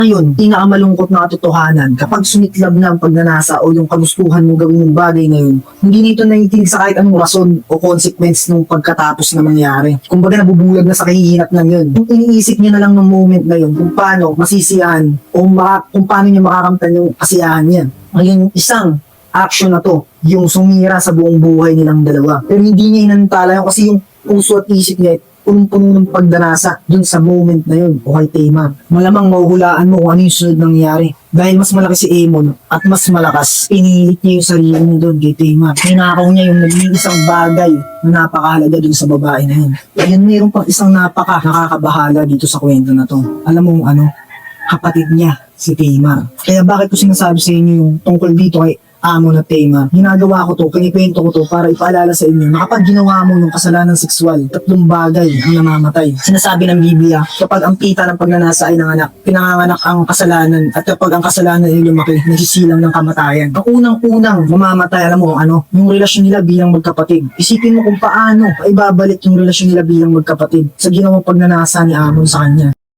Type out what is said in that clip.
Ngayon, pinakamalungkot na katotohanan, kapag sumiklab na ang pagnanasa o yung kagustuhan mo gawin yung bagay na yun, hindi nito naiintindig sa kahit anong rason o consequence nung pagkatapos na mangyari. Kumbaga nabubulag na sa kahihinat ng yun. Kung iniisip niya na lang ng moment na yun, kung paano masisiyahan o kung paano niya makakamtan yung kasiyahan niya. Ngayon, isang action na to, yung sumira sa buong buhay nilang dalawa. Pero hindi niya inantala yun kasi yung puso at isip niya punong-puno ng pagdanasa dun sa moment na yun o kay Tamar. Malamang mahuhulaan mo kung ano yung sunod nangyari. Dahil mas malaki si Amon at mas malakas, pinilit niya yung sarili niya dun kay Tamar. Ninakaw niya yung nag-iisang bagay na napakahalaga dun sa babae na yun. Ayun, mayroon pang isang nakakabahala dito sa kwento na to. Alam mo ano, kapatid niya, si Tamar. Kaya bakit ko sinasabi sa inyo yung tungkol dito kay Amon at Tamar? Ginagawa ko to, kinikwento ko to para ipaalala sa inyo na kapag ginawa mo yung kasalanan sexual, 3 bagay ang namamatay. Sinasabi ng Biblia, kapag ang pita ng pagnanasa ay nanganak, pinanganganak ang kasalanan, at kapag ang kasalanan ay lumaki, nagsisilang ng kamatayan. Ang unang-unang mamamatay, alam mo ano, yung relasyon nila bilang magkapatid. Isipin mo kung paano ay babalik yung relasyon nila bilang magkapatid sa ginawang pagnanasa ni Amon sa kanya.